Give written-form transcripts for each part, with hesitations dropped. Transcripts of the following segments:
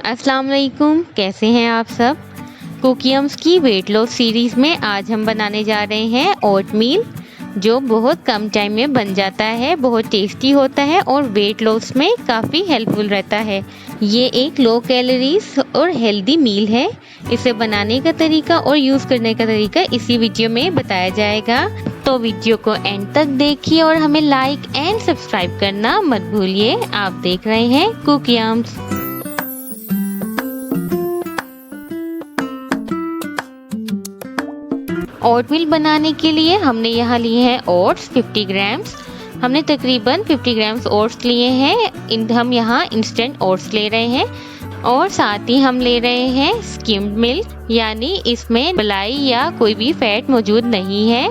अस्सलाम वालेकुम, कैसे हैं आप सब। कुकीयम्स की वेट लॉस सीरीज़ में आज हम बनाने जा रहे हैं ओटमील, जो बहुत कम टाइम में बन जाता है, बहुत टेस्टी होता है और वेट लॉस में काफ़ी हेल्पफुल रहता है। ये एक लो कैलोरीज और हेल्दी मील है। इसे बनाने का तरीका और यूज़ करने का तरीका इसी वीडियो में बताया जाएगा, तो वीडियो को एंड तक देखिए और हमें लाइक एंड सब्सक्राइब करना मत भूलिए। आप देख रहे हैं कुकीयम्स। ओटमील बनाने के लिए हमने यहाँ लिए हैं ओट्स 50 ग्राम्स। हमने तकरीबन 50 ग्राम्स ओट्स लिए हैं। हम यहाँ इंस्टेंट ओट्स ले रहे हैं और साथ ही हम ले रहे हैं स्किम्ड मिल्क, यानी इसमें मलाई या कोई भी फैट मौजूद नहीं है।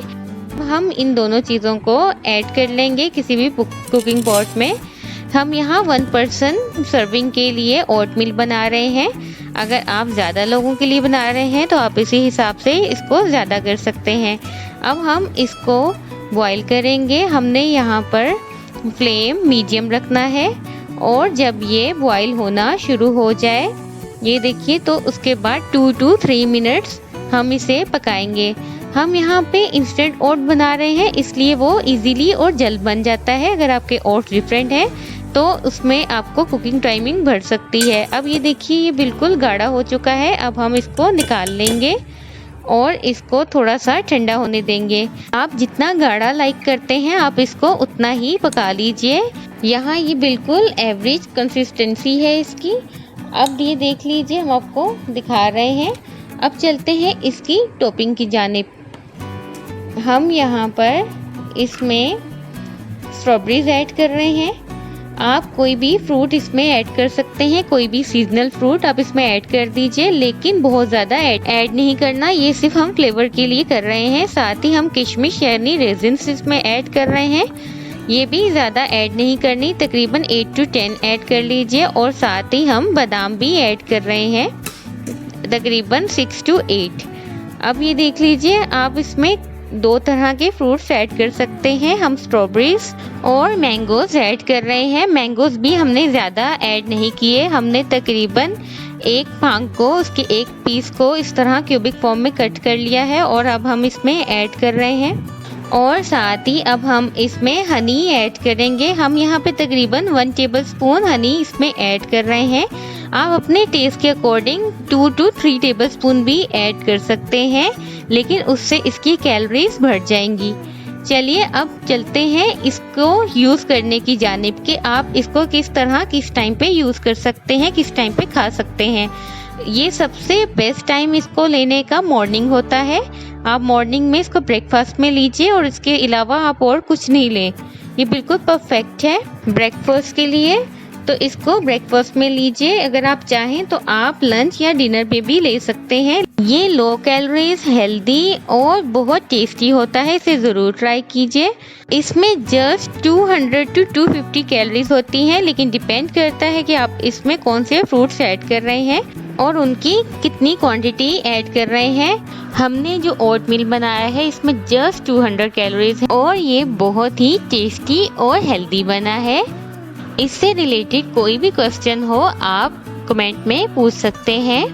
हम इन दोनों चीज़ों को ऐड कर लेंगे किसी भी कुकिंग पॉट में। हम यहाँ 1 पर्सन सर्विंग के लिए ओटमील बना रहे हैं। अगर आप ज़्यादा लोगों के लिए बना रहे हैं तो आप इसी हिसाब से इसको ज़्यादा कर सकते हैं। अब हम इसको बॉईल करेंगे। हमने यहाँ पर फ्लेम मीडियम रखना है और जब ये बॉईल होना शुरू हो जाए, ये देखिए, तो उसके बाद 2 to 3 मिनट्स हम इसे पकाएंगे। हम यहाँ पे इंस्टेंट ओट बना रहे हैं, इसलिए वो इजीली और जल्द बन जाता है। अगर आपके ओट्स डिफरेंट हैं तो उसमें आपको कुकिंग टाइमिंग बढ़ सकती है। अब ये देखिए, ये बिल्कुल गाढ़ा हो चुका है। अब हम इसको निकाल लेंगे और इसको थोड़ा सा ठंडा होने देंगे। आप जितना गाढ़ा लाइक करते हैं आप इसको उतना ही पका लीजिए। यहाँ ये बिल्कुल एवरेज कंसिस्टेंसी है इसकी। अब ये देख लीजिए, हम आपको दिखा रहे हैं। अब चलते हैं इसकी टॉपिंग की जानिब। हम यहाँ पर इसमें स्ट्रॉबेरीज ऐड कर रहे हैं। आप कोई भी फ्रूट इसमें ऐड कर सकते हैं, कोई भी सीजनल फ्रूट आप इसमें ऐड कर दीजिए, लेकिन बहुत ज़्यादा ऐड नहीं करना। ये सिर्फ हम फ्लेवर के लिए कर रहे हैं। साथ ही हम किशमिश यानी रेजिन्स इसमें ऐड कर रहे हैं। ये भी ज़्यादा ऐड नहीं करनी, तकरीबन 8 to 10 ऐड कर लीजिए। और साथ ही हम बादाम भी ऐड कर रहे हैं, तकरीबन 6 to 8। अब ये देख लीजिए, आप इसमें 2 तरह के फ्रूट्स ऐड कर सकते हैं। हम स्ट्रॉबेरीज और मैंगोज ऐड कर रहे हैं। मैंगोज भी हमने ज़्यादा ऐड नहीं किए। हमने तकरीबन एक भांग को, उसके एक पीस को इस तरह क्यूबिक फॉर्म में कट कर लिया है और अब हम इसमें ऐड कर रहे हैं। और साथ ही अब हम इसमें हनी ऐड करेंगे। हम यहाँ पे तकरीबन 1 टेबलस्पून हनी इसमें ऐड कर रहे हैं। आप अपने टेस्ट के अकॉर्डिंग 2 to 3 टेबलस्पून भी ऐड कर सकते हैं, लेकिन उससे इसकी कैलोरीज बढ़ जाएंगी। चलिए अब चलते हैं इसको यूज़ करने की जानिब कि आप इसको किस तरह किस टाइम पे यूज़ कर सकते हैं, किस टाइम पे खा सकते हैं। ये सबसे बेस्ट टाइम इसको लेने का मॉर्निंग होता है। आप मॉर्निंग में इसको ब्रेकफास्ट में लीजिए और इसके अलावा आप और कुछ नहीं लें। ये बिल्कुल परफेक्ट है ब्रेकफास्ट के लिए, तो इसको ब्रेकफास्ट में लीजिए। अगर आप चाहें तो आप लंच या डिनर पे भी ले सकते हैं। ये लो कैलोरीज, हेल्दी और बहुत टेस्टी होता है, इसे ज़रूर ट्राई कीजिए। इसमें जस्ट 200 to 250 कैलोरीज होती हैं, लेकिन डिपेंड करता है कि आप इसमें कौन से फ्रूट्स ऐड कर रहे हैं और उनकी कितनी क्वांटिटी ऐड कर रहे हैं। हमने जो ओटमील बनाया है इसमें जस्ट 200 कैलोरीज है और ये बहुत ही टेस्टी और हेल्दी बना है। इससे रिलेटेड कोई भी क्वेश्चन हो आप कमेंट में पूछ सकते हैं।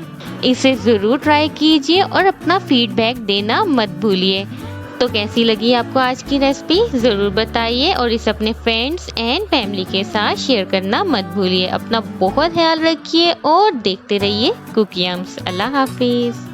इसे ज़रूर ट्राई कीजिए और अपना फीडबैक देना मत भूलिए। तो कैसी लगी आपको आज की रेसिपी ज़रूर बताइए और इसे अपने फ्रेंड्स एंड फैमिली के साथ शेयर करना मत भूलिए। अपना बहुत ख्याल रखिए और देखते रहिए कुकीयम्स। अल्लाह हाफिज़।